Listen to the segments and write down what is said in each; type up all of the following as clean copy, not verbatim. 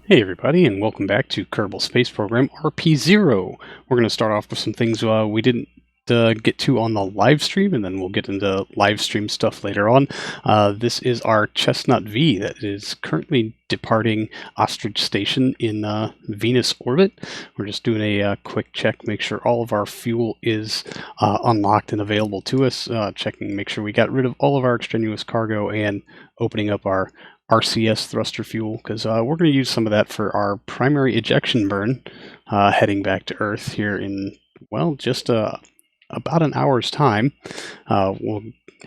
Hey everybody, and welcome back to Kerbal Space Program RP-0. We're going to start off with some things we didn't get to on the live stream, and then we'll get into live stream stuff later on. This is our Chestnut-V that is currently departing Ostrich Station in Venus orbit. We're just doing a quick check, make sure all of our fuel is unlocked and available to us, checking, make sure we got rid of all of our extraneous cargo, and opening up our RCS thruster fuel, because we're going to use some of that for our primary ejection burn heading back to Earth here in, well, just about an hour's time. I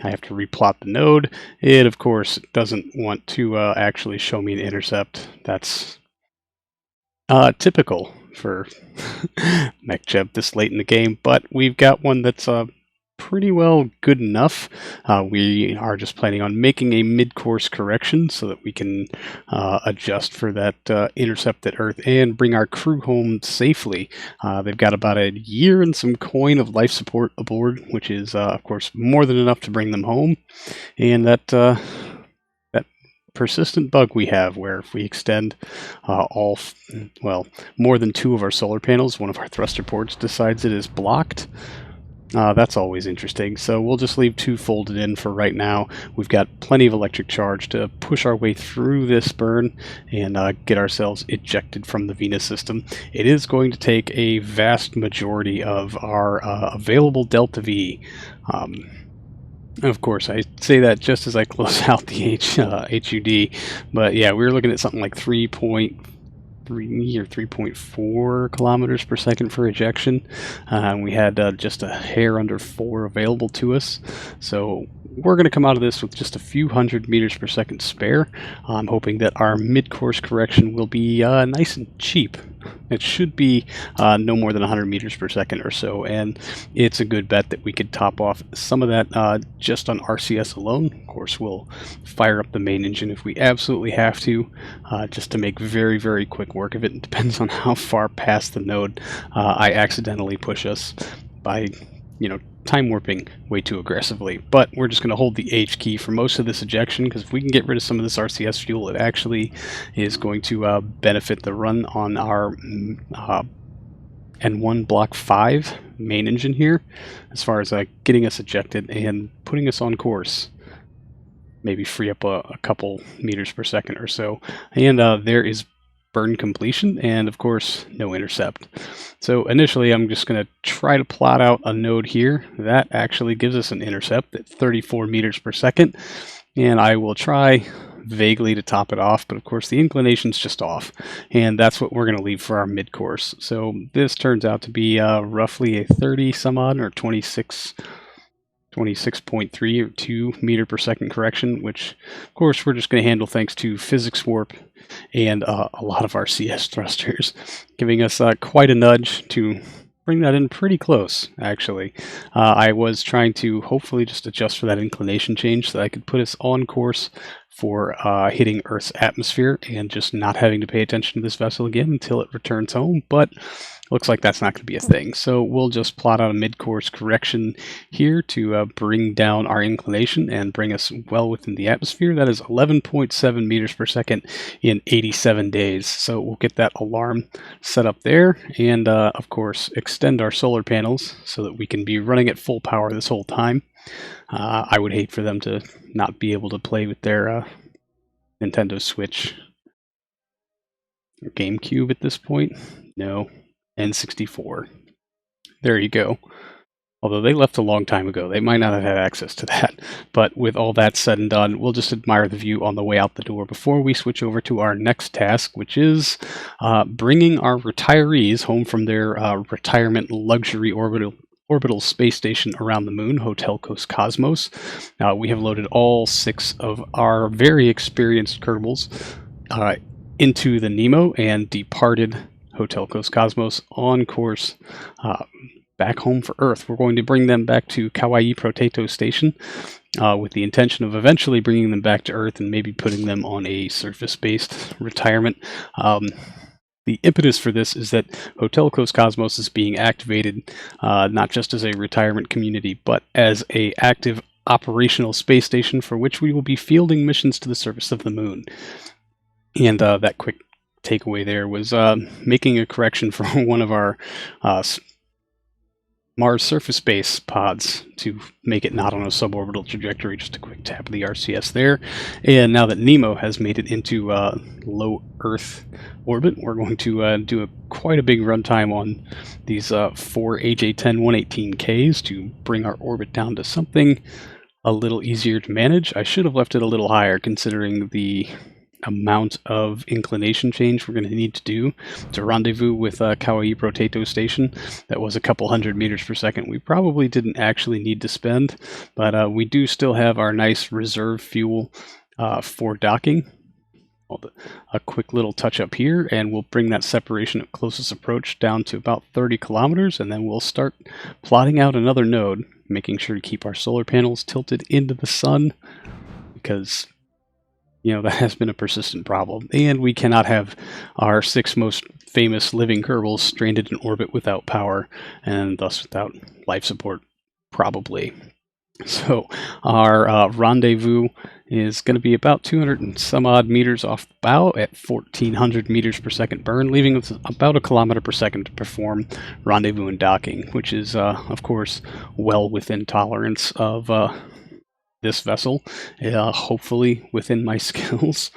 have to replot the node. It, of course, doesn't want to actually show me an intercept. That's typical for Mech Jeb this late in the game, but we've got one that's pretty well good enough. We are just planning on making a mid-course correction so that we can adjust for that intercept at Earth and bring our crew home safely. They've got about a year and some coin of life support aboard, which is, of course, more than enough to bring them home. And that persistent bug we have where if we extend more than 2 of our solar panels, one of our thruster ports decides it is blocked. That's always interesting. So we'll just leave 2 folded in for right now. We've got plenty of electric charge to push our way through this burn and get ourselves ejected from the Venus system. It is going to take a vast majority of our available Delta V. Of course, I say that just as I close out the HUD, but yeah, we were looking at something like 3.3 or 3.4 kilometers per second for ejection. We had just a hair under 4 available to us, so we're going to come out of this with just a few hundred meters per second spare. I'm hoping that our mid-course correction will be nice and cheap. It should be no more than 100 meters per second or so, and it's a good bet that we could top off some of that just on RCS alone. Of course, we'll fire up the main engine if we absolutely have to, just to make very, very quick work of it. It depends on how far past the node I accidentally push us by, time warping way too aggressively. But we're just going to hold the H key for most of this ejection, because if we can get rid of some of this RCS fuel, it actually is going to benefit the run on our N1 Block 5 main engine here, as far as getting us ejected and putting us on course. Maybe free up a couple meters per second or so. And there is burn completion, and of course no intercept. So initially I'm just going to try to plot out a node here that actually gives us an intercept at 34 meters per second, and I will try vaguely to top it off, but of course the inclination's just off, and that's what we're going to leave for our mid-course. So this turns out to be roughly a 30 some odd or 26.3 or 2 meter per second correction, which of course we're just going to handle thanks to physics warp and a lot of our CS thrusters, giving us quite a nudge to bring that in pretty close, actually. I was trying to hopefully just adjust for that inclination change so that I could put us on course for hitting Earth's atmosphere and just not having to pay attention to this vessel again until it returns home, but looks like that's not going to be a thing. So we'll just plot out a mid-course correction here to bring down our inclination and bring us well within the atmosphere. That is 11.7 meters per second in 87 days. So we'll get that alarm set up there, and of course extend our solar panels so that we can be running at full power this whole time. I would hate for them to not be able to play with their Nintendo Switch or GameCube at this point. No. N64. There you go. Although they left a long time ago, they might not have had access to that. But with all that said and done, we'll just admire the view on the way out the door before we switch over to our next task, which is bringing our retirees home from their retirement luxury orbital space station around the moon, Hotel Cosmos. We have loaded all 6 of our very experienced Kerbals into the Nemo and departed Hotel Cosmos on course back home for Earth. We're going to bring them back to Kauai Potato Station with the intention of eventually bringing them back to Earth and maybe putting them on a surface-based retirement. The impetus for this is that Hotel Cosmos is being activated not just as a retirement community, but as an active operational space station for which we will be fielding missions to the surface of the moon. And that quick takeaway there was making a correction for one of our Mars surface base pods to make it not on a suborbital trajectory. Just a quick tap of the RCS there. And now that Nemo has made it into low Earth orbit, we're going to do quite a big runtime on these 4 AJ10 118Ks to bring our orbit down to something a little easier to manage. I should have left it a little higher considering the amount of inclination change we're going to need to do to rendezvous with Kauai Potato Station. That was a couple hundred meters per second. We probably didn't actually need to spend, but we do still have our nice reserve fuel for docking. A quick little touch up here, and we'll bring that separation at closest approach down to about 30 kilometers, and then we'll start plotting out another node, making sure to keep our solar panels tilted into the sun, because that has been a persistent problem. And we cannot have our 6 most famous living Kerbals stranded in orbit without power, and thus without life support, probably. So our rendezvous is going to be about 200 and some odd meters off the bow at 1400 meters per second burn, leaving us about a kilometer per second to perform rendezvous and docking, which is, of course, well within tolerance of this vessel, hopefully within my skills.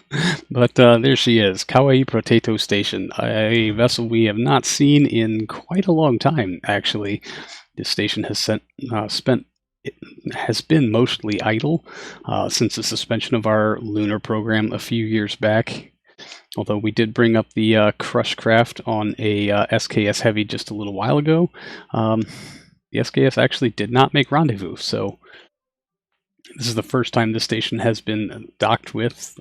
But there she is, Kauai Potato Station, a vessel we have not seen in quite a long time, actually. This station has it has been mostly idle since the suspension of our lunar program a few years back. Although we did bring up the crush craft on a SKS Heavy just a little while ago. The SKS actually did not make rendezvous, so this is the first time this station has been docked with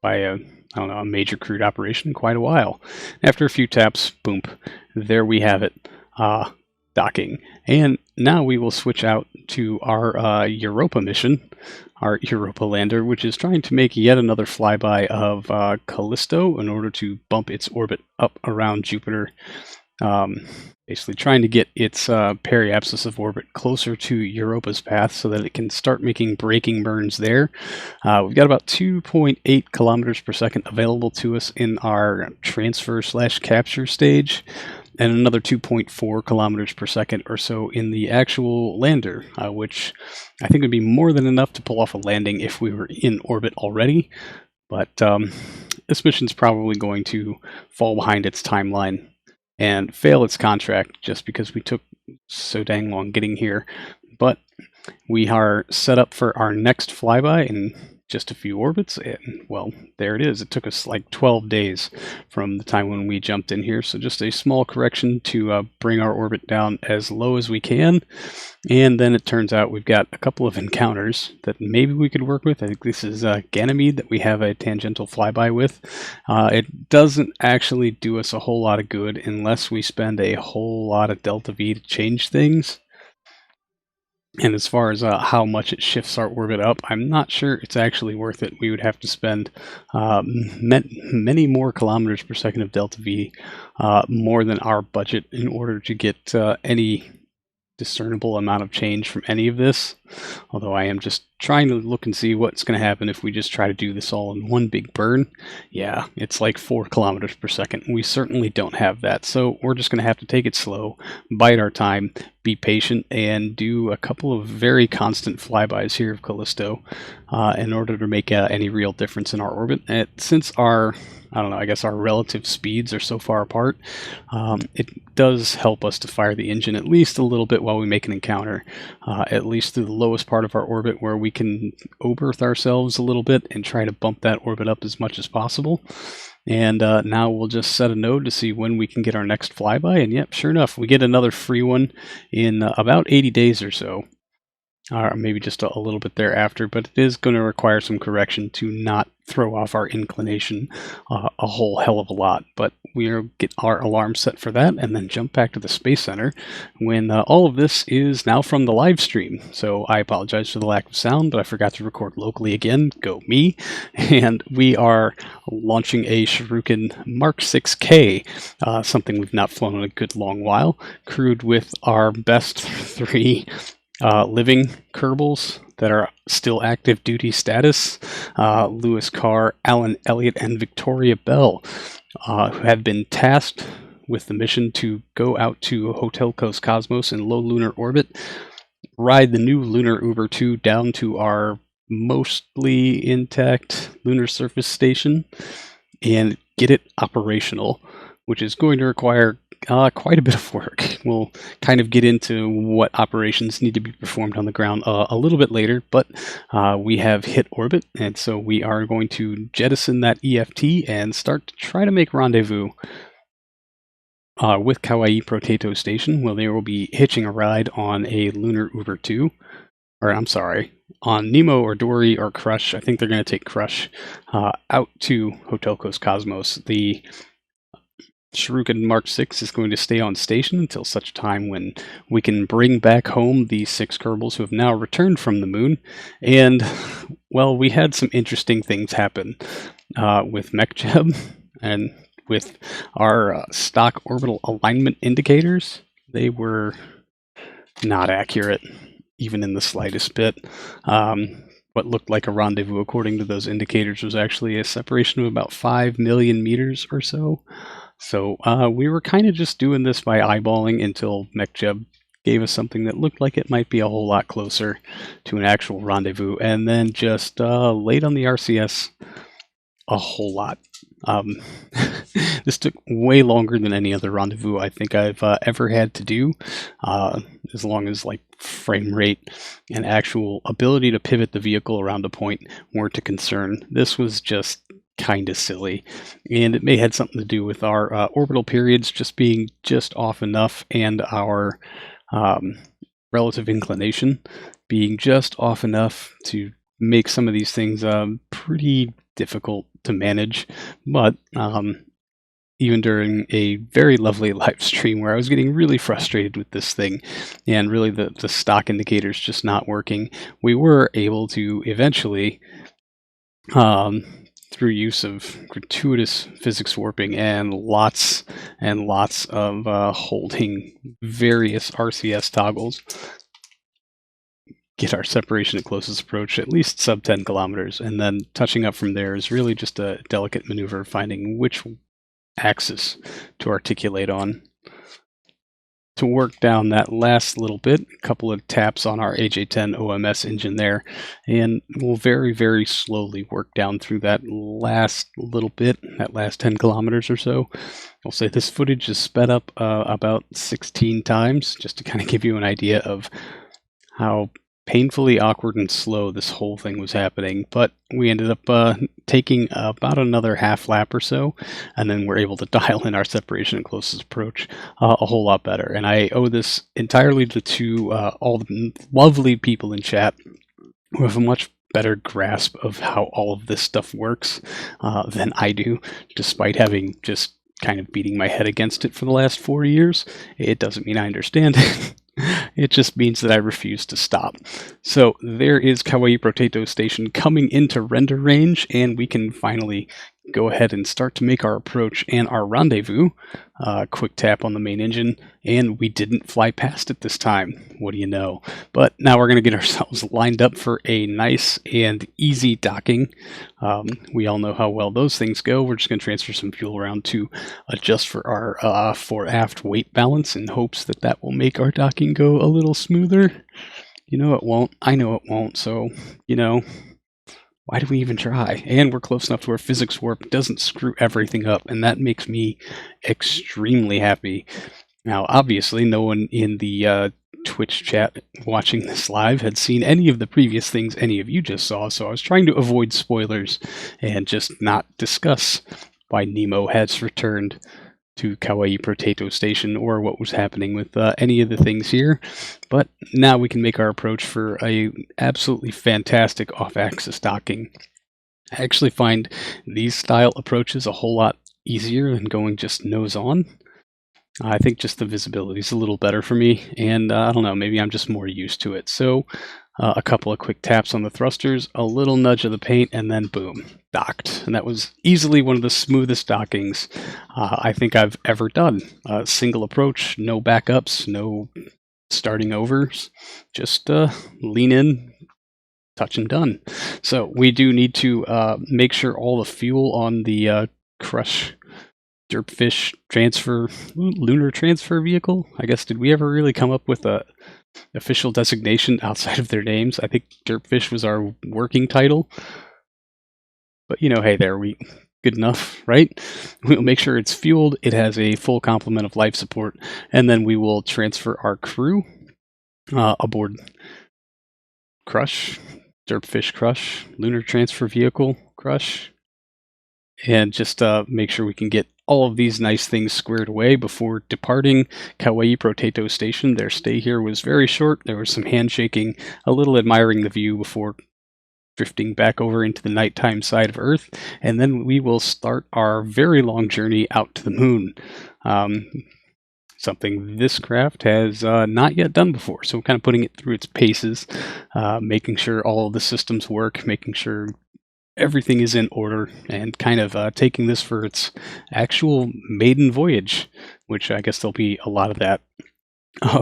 by a major crewed operation in quite a while. After a few taps, boom, there we have it, docking. And now we will switch out to our Europa mission, our Europa lander, which is trying to make yet another flyby of Callisto in order to bump its orbit up around Jupiter. Basically trying to get its periapsis of orbit closer to Europa's path so that it can start making braking burns there. We've got about 2.8 kilometers per second available to us in our transfer/capture stage, and another 2.4 kilometers per second or so in the actual lander, which I think would be more than enough to pull off a landing if we were in orbit already. But this mission's probably going to fall behind its timeline and fail its contract just because we took so dang long getting here. But we are set up for our next flyby in just a few orbits, and well, there it is. It took us like 12 days from the time when we jumped in here, so just a small correction to bring our orbit down as low as we can. And then it turns out we've got a couple of encounters that maybe we could work with. I think this is Ganymede that we have a tangential flyby with. It doesn't actually do us a whole lot of good unless we spend a whole lot of Delta V to change things. And as far as how much it shifts our orbit up, I'm not sure it's actually worth it. We would have to spend many more kilometers per second of Delta V, more than our budget, in order to get any discernible amount of change from any of this. Although I am just trying to look and see what's going to happen if we just try to do this all in one big burn. Yeah, it's like 4 kilometers per second. We certainly don't have that, so we're just going to have to take it slow, bide our time, be patient, and do a couple of very constant flybys here of Callisto in order to make any real difference in our orbit. And since our I guess our relative speeds are so far apart, it does help us to fire the engine at least a little bit while we make an encounter, at least through the lowest part of our orbit, where we can oberth ourselves a little bit and try to bump that orbit up as much as possible. And now we'll just set a node to see when we can get our next flyby, and yep, sure enough, we get another free one in about 80 days or so. Or maybe just a little bit thereafter, but it is going to require some correction to not throw off our inclination a whole hell of a lot. But we'll get our alarm set for that and then jump back to the Space Center when all of this is now from the live stream. So I apologize for the lack of sound, but I forgot to record locally again. Go me. And we are launching a Shuriken Mark 6K, something we've not flown in a good long while, crewed with our best 3 living Kerbals that are still active duty status, Lewis Carr, Alan Elliott, and Victoria Bell. who have been tasked with the mission to go out to Hotel Cosmos in low lunar orbit, ride the new Lunar Uber 2 down to our mostly intact Lunar Surface Station, and get it operational, which is going to require quite a bit of work. We'll kind of get into what operations need to be performed on the ground a little bit later, but we have hit orbit, and so we are going to jettison that EFT and start to try to make rendezvous with Kawaii Potato Station. Well, they will be hitching a ride on a Lunar Uber 2, or I'm sorry, on Nemo or Dory or Crush. I think they're going to take Crush out to Hotel Cosmos. The Shuriken Mark 6 is going to stay on station until such time when we can bring back home the 6 Kerbals who have now returned from the moon. And, well, we had some interesting things happen with Mech Jeb and with our stock orbital alignment indicators. They were not accurate, even in the slightest bit. What looked like a rendezvous, according to those indicators, was actually a separation of about 5 million meters or so. So we were kind of just doing this by eyeballing until Mech Jeb gave us something that looked like it might be a whole lot closer to an actual rendezvous, and then just laid on the RCS a whole lot. This took way longer than any other rendezvous I think I've ever had to do, as long as like frame rate and actual ability to pivot the vehicle around a point weren't a concern. This was just kind of silly, and it may have something to do with our orbital periods just being just off enough, and our relative inclination being just off enough to make some of these things pretty difficult to manage. But even during a very lovely live stream where I was getting really frustrated with this thing and really the stock indicators just not working, we were able to eventually, through use of gratuitous physics warping and lots of holding various RCS toggles, get our separation at closest approach at least sub 10 kilometers, and then touching up from there is really just a delicate maneuver, finding which axis to articulate on. To work down that last little bit, a couple of taps on our AJ10 OMS engine there, and we'll very, very slowly work down through that last little bit, that last 10 kilometers or so. I'll say this footage is sped up about 16 times, just to kind of give you an idea of how painfully awkward and slow this whole thing was happening. But we ended up taking about another half lap or so, and then we're able to dial in our separation and closest approach a whole lot better. And I owe this entirely to all the lovely people in chat who have a much better grasp of how all of this stuff works than I do, despite having just kind of beating my head against it for the last 4 years. It doesn't mean I understand it. It just means that I refuse to stop. So there is Kawaii Potato Station coming into render range, and we can finally go ahead and start to make our approach and our rendezvous. Quick tap on the main engine, and we didn't fly past it this time. What do you know? But now we're going to get ourselves lined up for a nice and easy docking. We all know how well those things go. We're just going to transfer some fuel around to adjust for our fore-aft weight balance in hopes that that will make our docking go a little smoother. You know it won't. I know it won't. So, you know, why do we even try? And we're close enough to where physics warp doesn't screw everything up, and that makes me extremely happy. Now, obviously, no one in the Twitch chat watching this live had seen any of the previous things any of you just saw, so I was trying to avoid spoilers and just not discuss why Nemo has returned to Kawaii Potato Station or what was happening with any of the things here. But now we can make our approach for a absolutely fantastic off-axis docking. I actually find these style approaches a whole lot easier than going just nose on. I think just the visibility is a little better for me, and I don't know, maybe I'm just more used to it. So a couple of quick taps on the thrusters, a little nudge of the paint, and then boom, docked. And that was easily one of the smoothest dockings I think I've ever done. Single approach, no backups, no starting overs, just lean in, touch and done. So we do need to make sure all the fuel on the Crush Derpfish transfer, lunar transfer vehicle. I guess, did we ever really come up with a official designation outside of their names? I think Derpfish was our working title. But, you know, hey, there, we good enough, right? We'll make sure it's fueled, it has a full complement of life support, and then we will transfer our crew aboard Crush, Derpfish Crush, Lunar Transfer Vehicle Crush, and just make sure we can get all of these nice things squared away before departing Kauai Potato Station. Their stay here was very short. There was some handshaking, a little admiring the view before drifting back over into the nighttime side of Earth, and then we will start our very long journey out to the moon. Something this craft has not yet done before, so we're kind of putting it through its paces, making sure all of the systems work, making sure everything is in order, and kind of taking this for its actual maiden voyage, which I guess there'll be a lot of that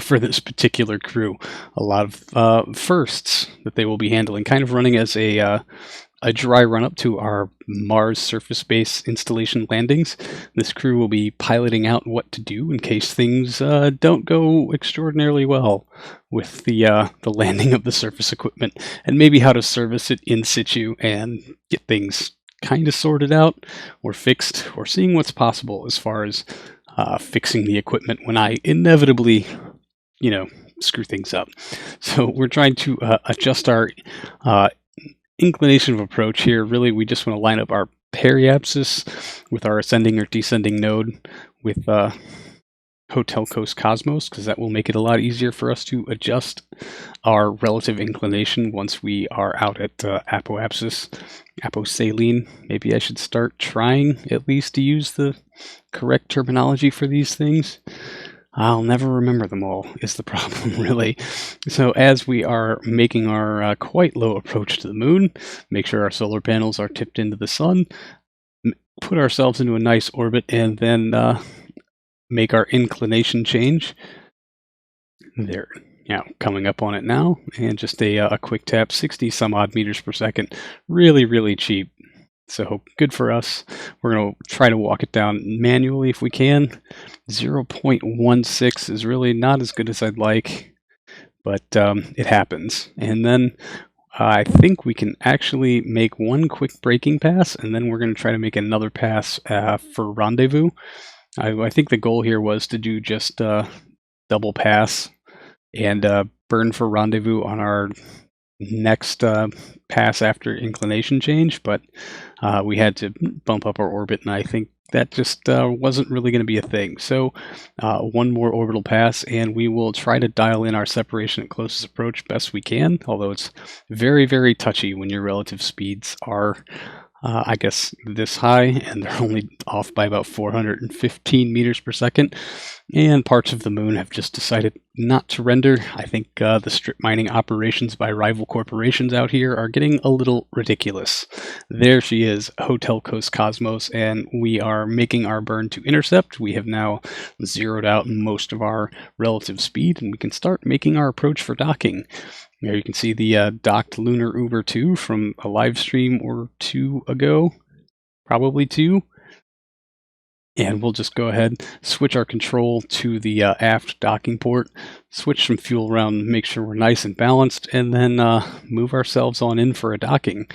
for this particular crew. A lot of firsts that they will be handling, kind of running as a dry run-up to our Mars surface base installation landings. This crew will be piloting out what to do in case things don't go extraordinarily well with the landing of the surface equipment, and maybe how to service it in situ and get things kind of sorted out or fixed, or seeing what's possible as far as fixing the equipment when I inevitably, you know, screw things up. So we're trying to adjust our inclination of approach here. Really, we just want to line up our periapsis with our ascending or descending node with Hotel Coast Cosmos, because that will make it a lot easier for us to adjust our relative inclination once we are out at apoapsis, aposaline. Maybe I should start trying at least to use the correct terminology for these things. I'll never remember them all, is the problem, really. So as we are making our quite low approach to the moon, make sure our solar panels are tipped into the sun, put ourselves into a nice orbit, and then make our inclination change. There, yeah, coming up on it now, and just a quick tap, 60 some odd meters per second. Really, really cheap. So good for us. We're going to try to walk it down manually if we can. 0.16 is really not as good as I'd like, but it happens. And then I think we can actually make one quick braking pass, and then we're going to try to make another pass for rendezvous. I think the goal here was to do just double pass and burn for rendezvous on our next pass after inclination change, but we had to bump up our orbit, and I think that just wasn't really going to be a thing. So one more orbital pass, and we will try to dial in our separation at closest approach best we can, although it's very, very touchy when your relative speeds are I guess this high, and they're only off by about 415 meters per second. And parts of the moon have just decided not to render. I think the strip mining operations by rival corporations out here are getting a little ridiculous. There she is, Hotel Coast Cosmos, and we are making our burn to intercept. We have now zeroed out most of our relative speed, and we can start making our approach for docking. There you can see the docked Lunar Uber 2 from a live stream or two ago, probably two. And we'll just go ahead, switch our control to the aft docking port, switch some fuel around, make sure we're nice and balanced, and then move ourselves on in for a docking.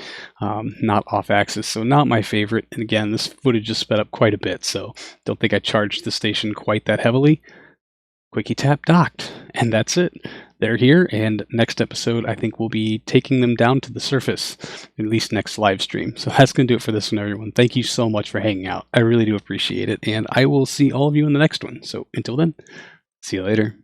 Not off axis, so not my favorite. And again, this footage is sped up quite a bit, so don't think I charged the station quite that heavily. Quickie tap docked, and that's it. They're here, and next episode I think we'll be taking them down to the surface, at least next live stream. So that's going to do it for this one, everyone. Thank you so much for hanging out. I really do appreciate it, and I will see all of you in the next one. So until then, see you later.